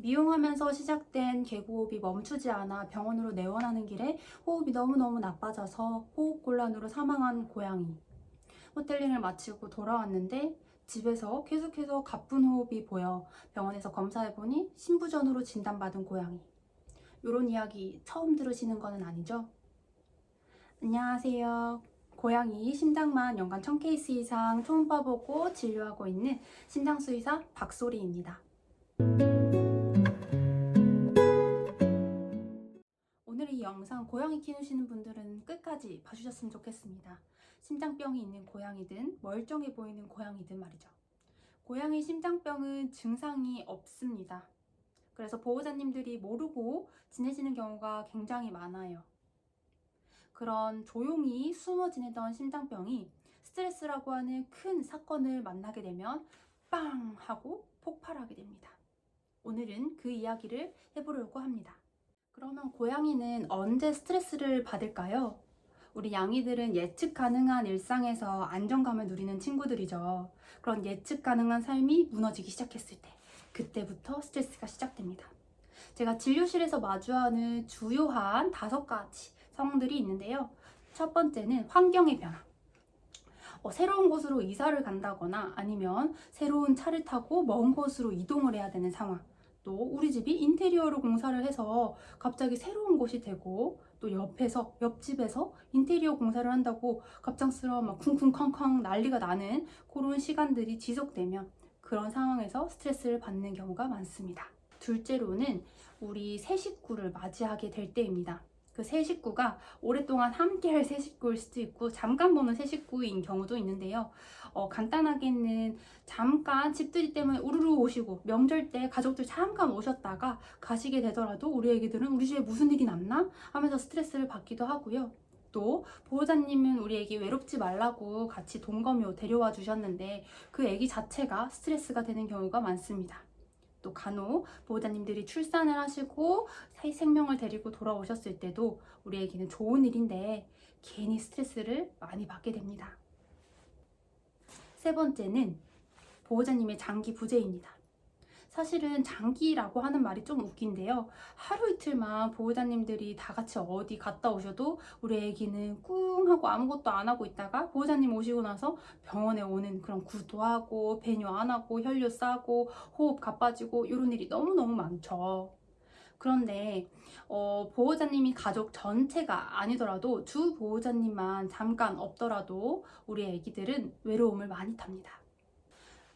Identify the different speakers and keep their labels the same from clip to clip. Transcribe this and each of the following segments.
Speaker 1: 미용하면서 시작된 개고흡이 멈추지 않아 병원으로 내원하는 길에 호흡이 너무너무 나빠져서 호흡곤란으로 사망한 고양이. 호텔링을 마치고 돌아왔는데 집에서 계속해서 가쁜 호흡이 보여 병원에서 검사해보니 신부전으로 진단받은 고양이. 이런 이야기 처음 들으시는 거는 아니죠? 안녕하세요. 고양이 심장만 연간 1000케이스 이상 초음파 보고 진료하고 있는 심장수의사 박소리입니다. 오늘 이 영상 고양이 키우시는 분들은 끝까지 봐주셨으면 좋겠습니다. 심장병이 있는 고양이든 멀쩡해 보이는 고양이든 말이죠. 고양이 심장병은 증상이 없습니다. 그래서 보호자님들이 모르고 지내시는 경우가 굉장히 많아요. 그런 조용히 숨어 지내던 심장병이 스트레스라고 하는 큰 사건을 만나게 되면 빵! 하고 폭발하게 됩니다. 오늘은 그 이야기를 해보려고 합니다. 그러면 고양이는 언제 스트레스를 받을까요? 우리 양이들은 예측 가능한 일상에서 안정감을 누리는 친구들이죠. 그런 예측 가능한 삶이 무너지기 시작했을 때, 그때부터 스트레스가 시작됩니다. 제가 진료실에서 마주하는 주요한 5가지 상황들이 있는데요. 첫 번째는 환경의 변화. 새로운 곳으로 이사를 간다거나 아니면 새로운 차를 타고 먼 곳으로 이동을 해야 되는 상황. 또 우리 집이 인테리어로 공사를 해서 갑자기 새로운 곳이 되고, 또 옆집에서 인테리어 공사를 한다고 갑작스러워 막 쿵쿵쾅쾅 난리가 나는 그런 시간들이 지속되면 그런 상황에서 스트레스를 받는 경우가 많습니다. 둘째로는 우리 새 식구를 맞이하게 될 때입니다. 그 새 식구가 오랫동안 함께할 새 식구일 수도 있고 잠깐 보는 새 식구인 경우도 있는데요. 간단하게는 잠깐 집들이 때문에 우르르 오시고 명절 때 가족들 잠깐 오셨다가 가시게 되더라도 우리 애기들은 우리 집에 무슨 일이 났나 하면서 스트레스를 받기도 하고요. 또 보호자님은 우리 애기 외롭지 말라고 같이 동거묘 데려와 주셨는데 그 애기 자체가 스트레스가 되는 경우가 많습니다. 또 간혹 보호자님들이 출산을 하시고 새 생명을 데리고 돌아오셨을 때도 우리 애기는 좋은 일인데 괜히 스트레스를 많이 받게 됩니다. 세 번째는 보호자님의 장기 부재입니다. 사실은 장기라고 하는 말이 좀 웃긴데요. 하루 이틀만 보호자님들이 다 같이 어디 갔다 오셔도 우리 애기는 꿍 하고 아무것도 안 하고 있다가 보호자님 오시고 나서 병원에 오는 그런 구토하고 배뇨 안 하고 혈류 싸고 호흡 가빠지고 이런 일이 너무너무 많죠. 그런데 보호자님이 가족 전체가 아니더라도 주 보호자님만 잠깐 없더라도 우리 애기들은 외로움을 많이 탑니다.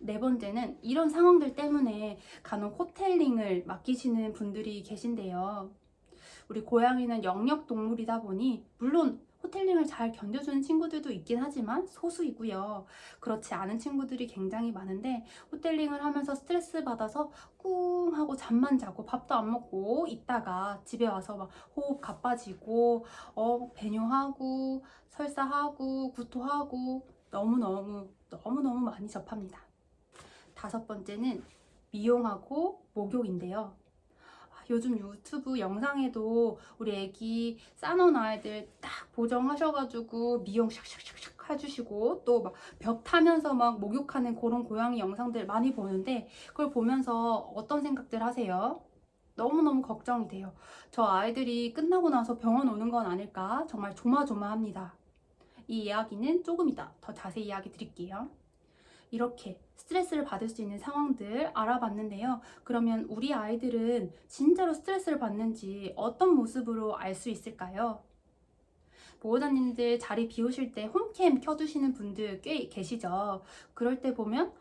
Speaker 1: 네 번째는 이런 상황들 때문에 간혹 호텔링을 맡기시는 분들이 계신데요. 우리 고양이는 영역 동물이다 보니 물론 호텔링을 잘 견뎌주는 친구들도 있긴 하지만 소수이고요. 그렇지 않은 친구들이 굉장히 많은데 호텔링을 하면서 스트레스 받아서 꿍 하고 잠만 자고 밥도 안 먹고 있다가 집에 와서 막 호흡 가빠지고 배뇨하고 설사하고 구토하고 너무너무 많이 접합니다. 5번째는 미용하고 목욕인데요. 요즘 유튜브 영상에도 우리 애기 싸놓은 아이들 딱 보정하셔가지고 미용 샥샥샥샥 해주시고 또 막 벽 타면서 막 목욕하는 그런 고양이 영상들 많이 보는데 그걸 보면서 어떤 생각들 하세요? 너무너무 걱정이 돼요. 저 아이들이 끝나고 나서 병원 오는 건 아닐까 정말 조마조마합니다. 이 이야기는 조금 이따 더 자세히 이야기 드릴게요. 이렇게 스트레스를 받을 수 있는 상황들 알아봤는데요. 그러면 우리 아이들은 진짜로 스트레스를 받는지 어떤 모습으로 알 수 있을까요? 보호자님들 자리 비우실 때 홈캠 켜두시는 분들 꽤 계시죠? 그럴 때 보면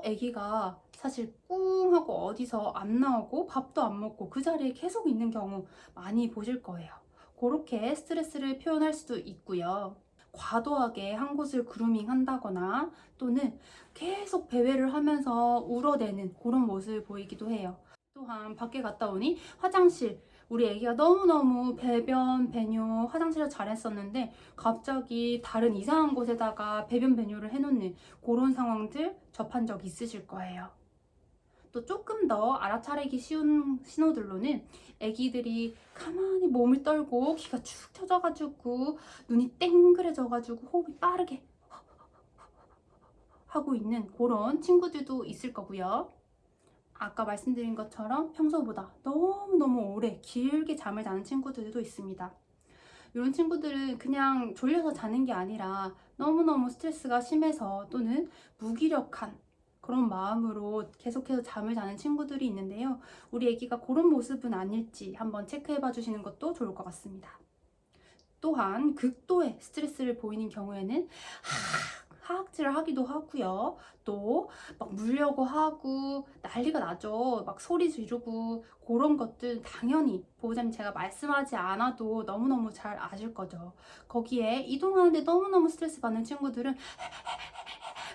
Speaker 1: 애기가 사실 꿍 하고 어디서 안 나오고 밥도 안 먹고 그 자리에 계속 있는 경우 많이 보실 거예요. 그렇게 스트레스를 표현할 수도 있고요. 과도하게 한 곳을 그루밍 한다거나 또는 계속 배회를 하면서 울어대는 그런 모습을 보이기도 해요. 또한 밖에 갔다 오니 화장실, 우리 애기가 너무너무 배변, 배뇨, 화장실을 잘했었는데 갑자기 다른 이상한 곳에다가 배변, 배뇨를 해놓는 그런 상황들 접한 적 있으실 거예요. 또 조금 더 알아차리기 쉬운 신호들로는 애기들이 가만히 몸을 떨고 귀가 축 처져가지고 눈이 땡그레져가지고 호흡이 빠르게 하고 있는 그런 친구들도 있을 거고요. 아까 말씀드린 것처럼 평소보다 너무너무 오래 길게 잠을 자는 친구들도 있습니다. 이런 친구들은 그냥 졸려서 자는 게 아니라 너무너무 스트레스가 심해서 또는 무기력한 그런 마음으로 계속해서 잠을 자는 친구들이 있는데요. 우리 아기가 그런 모습은 아닐지 한번 체크해 봐 주시는 것도 좋을 것 같습니다. 또한 극도의 스트레스를 보이는 경우에는 하악질을 하기도 하고요. 또 막 물려고 하고 난리가 나죠. 막 소리 지르고 그런 것들 당연히 보호자님 제가 말씀하지 않아도 너무너무 잘 아실 거죠. 거기에 이동하는데 너무너무 스트레스 받는 친구들은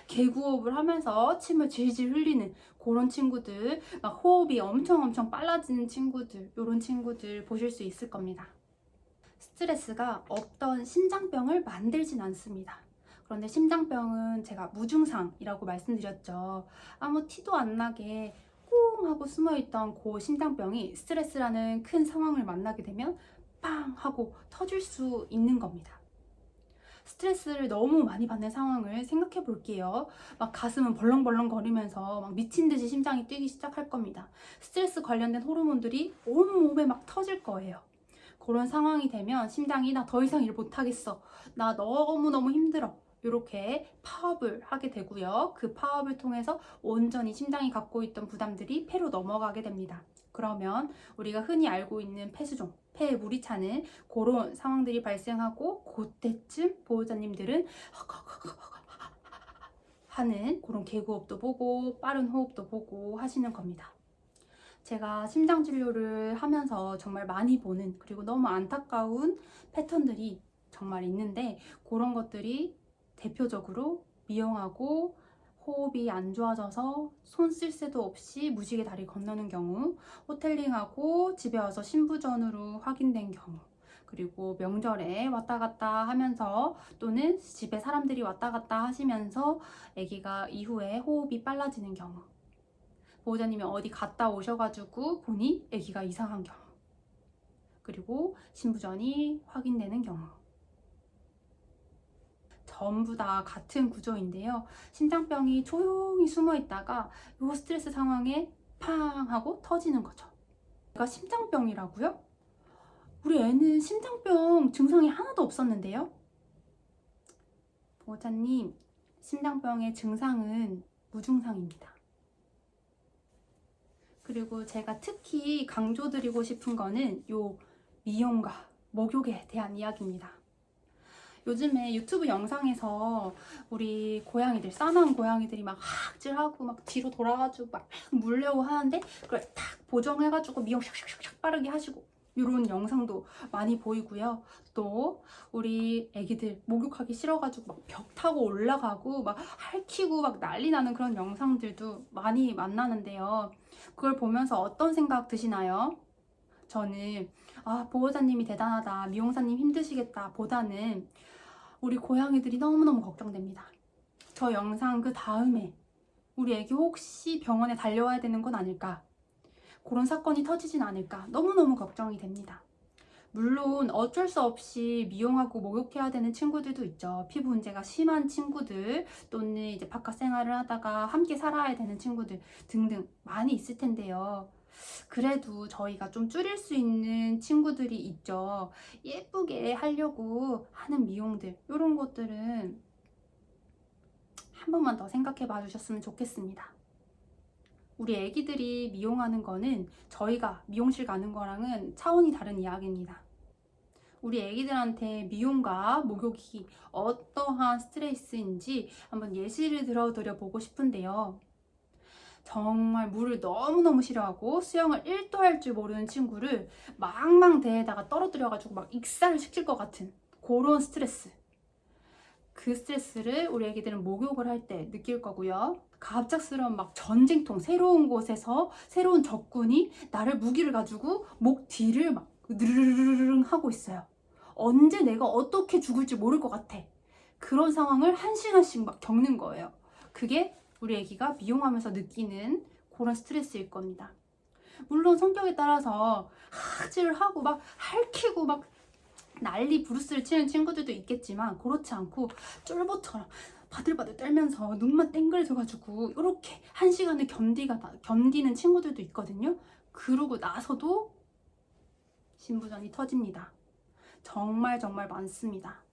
Speaker 1: 개구호흡을 하면서 침을 질질 흘리는 그런 친구들, 막 호흡이 엄청 빨라지는 친구들, 이런 친구들 보실 수 있을 겁니다. 스트레스가 없던 심장병을 만들진 않습니다. 그런데 심장병은 제가 무증상이라고 말씀드렸죠. 아무 티도 안 나게 꽁 하고 숨어있던 그 심장병이 스트레스라는 큰 상황을 만나게 되면 빵 하고 터질 수 있는 겁니다. 스트레스를 너무 많이 받는 상황을 생각해 볼게요. 막 가슴은 벌렁벌렁 거리면서 막 미친 듯이 심장이 뛰기 시작할 겁니다. 스트레스 관련된 호르몬들이 온몸에 막 터질 거예요. 그런 상황이 되면 심장이 나 더 이상 일 못하겠어. 나 너무너무 힘들어. 이렇게 파업을 하게 되고요. 그 파업을 통해서 온전히 심장이 갖고 있던 부담들이 폐로 넘어가게 됩니다. 그러면 우리가 흔히 알고 있는 폐수종, 폐에 물이 차는 그런 상황들이 발생하고 그때쯤 보호자님들은 하는 그런 개구호흡도 보고 빠른 호흡도 보고 하시는 겁니다. 제가 심장 진료를 하면서 정말 많이 보는 그리고 너무 안타까운 패턴들이 정말 있는데 그런 것들이 대표적으로 미용하고 호흡이 안 좋아져서 손 쓸 새도 없이 무지개 다리 건너는 경우, 호텔링하고 집에 와서 신부전으로 확인된 경우, 그리고 명절에 왔다 갔다 하면서 또는 집에 사람들이 왔다 갔다 하시면서 아기가 이후에 호흡이 빨라지는 경우, 보호자님이 어디 갔다 오셔가지고 보니 아기가 이상한 경우, 그리고 신부전이 확인되는 경우, 전부 다 같은 구조인데요. 심장병이 조용히 숨어 있다가 이 스트레스 상황에 팡 하고 터지는 거죠. 내가 심장병이라고요? 우리 애는 심장병 증상이 하나도 없었는데요. 보호자님, 심장병의 증상은 무증상입니다. 그리고 제가 특히 강조드리고 싶은 거는 요 미용과 목욕에 대한 이야기입니다. 요즘에 유튜브 영상에서 우리 고양이들, 싸나운 고양이들이 막 하악질하고 막 뒤로 돌아가지고 막 물려고 하는데 그걸 탁 보정해가지고 미용 샥샥샥 빠르게 하시고 이런 영상도 많이 보이고요. 또 우리 애기들 목욕하기 싫어가지고 막 벽 타고 올라가고 막 핥히고 막 난리 나는 그런 영상들도 많이 만나는데요. 그걸 보면서 어떤 생각 드시나요? 저는 보호자님이 대단하다, 미용사님 힘드시겠다 보다는 우리 고양이들이 너무너무 걱정됩니다. 저 영상 그 다음에 우리 애기 혹시 병원에 달려와야 되는 건 아닐까? 그런 사건이 터지진 않을까? 너무너무 걱정이 됩니다. 물론 어쩔 수 없이 미용하고 목욕해야 되는 친구들도 있죠. 피부 문제가 심한 친구들 또는 이제 바깥 생활을 하다가 함께 살아야 되는 친구들 등등 많이 있을 텐데요. 그래도 저희가 좀 줄일 수 있는 친구들이 있죠. 예쁘게 하려고 하는 미용들, 이런 것들은 한 번만 더 생각해 봐 주셨으면 좋겠습니다. 우리 애기들이 미용하는 거는 저희가 미용실 가는 거랑은 차원이 다른 이야기입니다. 우리 애기들한테 미용과 목욕이 어떠한 스트레스인지 한번 예시를 들어드려 보고 싶은데요. 정말 물을 너무너무 싫어하고 수영을 1도 할 줄 모르는 친구를 망망대에다가 떨어뜨려가지고 막 익사를 시킬 것 같은 그런 스트레스. 그 스트레스를 우리 애기들은 목욕을 할 때 느낄 거고요. 갑작스러운 막 전쟁통, 새로운 곳에서 새로운 적군이 나를 무기를 가지고 목 뒤를 막 느르르르르 하고 있어요. 언제 내가 어떻게 죽을지 모를 것 같아. 그런 상황을 1시간씩 막 겪는 거예요. 그게 우리 애기가 미용하면서 느끼는 그런 스트레스일 겁니다. 물론 성격에 따라서 하악질을 하고 막 핥히고 막 난리 부르스를 치는 친구들도 있겠지만 그렇지 않고 쫄보처럼 바들바들 떨면서 눈만 땡그레져가지고 이렇게 1시간을 견디는 친구들도 있거든요. 그러고 나서도 신부전이 터집니다. 정말 정말 많습니다.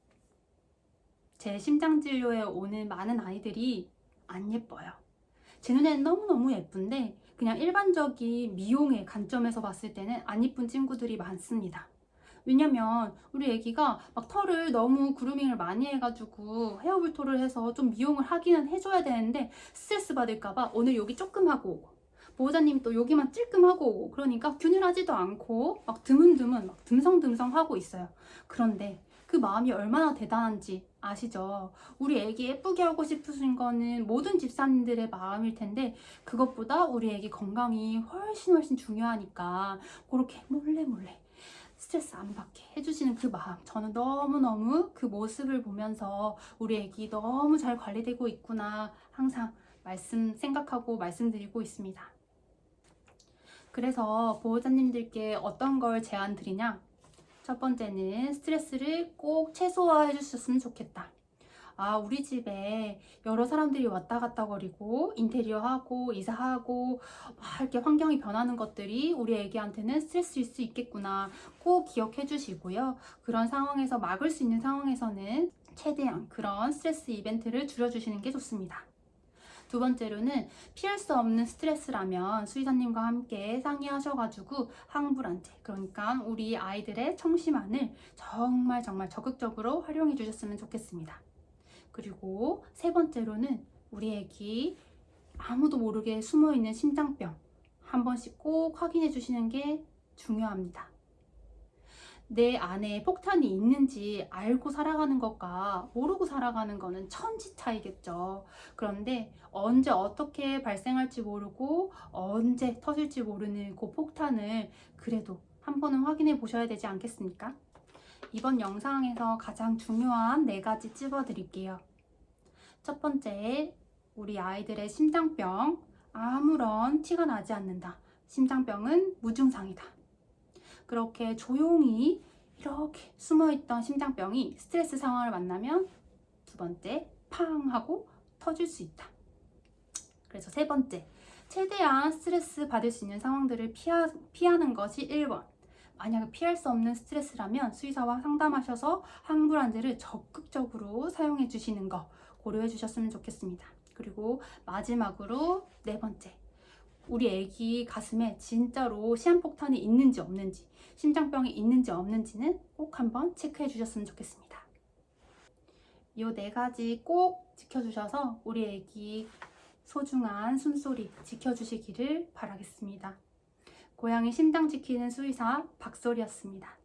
Speaker 1: 제 심장진료에 오는 많은 아이들이 안 예뻐요. 제 눈에는 너무너무 예쁜데 그냥 일반적인 미용의 관점에서 봤을 때는 안 예쁜 친구들이 많습니다. 왜냐면 우리 애기가 막 털을 너무 그루밍을 많이 해가지고 헤어볼토를 해서 좀 미용을 하기는 해줘야 되는데 스트레스 받을까봐 오늘 여기 조금 하고 오고 보호자님 또 여기만 찔끔 하고 오고 그러니까 균일하지도 않고 막 드문드문 막 듬성듬성 하고 있어요. 그런데 그 마음이 얼마나 대단한지 아시죠? 우리 애기 예쁘게 하고 싶으신 거는 모든 집사님들의 마음일 텐데 그것보다 우리 애기 건강이 훨씬 중요하니까 그렇게 몰래 스트레스 안 받게 해주시는 그 마음, 저는 너무너무 그 모습을 보면서 우리 애기 너무 잘 관리되고 있구나 항상 생각하고 말씀드리고 있습니다. 그래서 보호자님들께 어떤 걸 제안 드리냐? 첫 번째는 스트레스를 꼭 최소화해 주셨으면 좋겠다. 우리 집에 여러 사람들이 왔다 갔다 거리고 인테리어 하고 이사하고 막 이렇게 환경이 변하는 것들이 우리 애기한테는 스트레스일 수 있겠구나 꼭 기억해 주시고요. 그런 상황에서 막을 수 있는 상황에서는 최대한 그런 스트레스 이벤트를 줄여주시는 게 좋습니다. 두 번째로는 피할 수 없는 스트레스라면 수의사님과 함께 상의하셔가지고 항불안제, 그러니까 우리 아이들의 청심환을 정말 적극적으로 활용해 주셨으면 좋겠습니다. 그리고 세 번째로는 우리 애기 아무도 모르게 숨어있는 심장병 한 번씩 꼭 확인해 주시는 게 중요합니다. 내 안에 폭탄이 있는지 알고 살아가는 것과 모르고 살아가는 거는 천지 차이겠죠. 그런데 언제 어떻게 발생할지 모르고 언제 터질지 모르는 그 폭탄을 그래도 한 번은 확인해 보셔야 되지 않겠습니까? 이번 영상에서 가장 중요한 4가지 찝어드릴게요. 첫 번째, 우리 아이들의 심장병 아무런 티가 나지 않는다. 심장병은 무증상이다. 그렇게 조용히 이렇게 숨어있던 심장병이 스트레스 상황을 만나면 두 번째, 팡 하고 터질 수 있다. 그래서 세 번째, 최대한 스트레스 받을 수 있는 상황들을 피하는 것이 1번. 만약에 피할 수 없는 스트레스라면 수의사와 상담하셔서 항불안제를 적극적으로 사용해 주시는 거 고려해 주셨으면 좋겠습니다. 그리고 마지막으로 4번째, 우리 애기 가슴에 진짜로 시한폭탄이 있는지 없는지, 심장병이 있는지 없는지는 꼭 한번 체크해 주셨으면 좋겠습니다. 이 4가지 꼭 지켜주셔서 우리 애기 소중한 숨소리 지켜주시기를 바라겠습니다. 고양이 심장 지키는 수의사 박소리였습니다.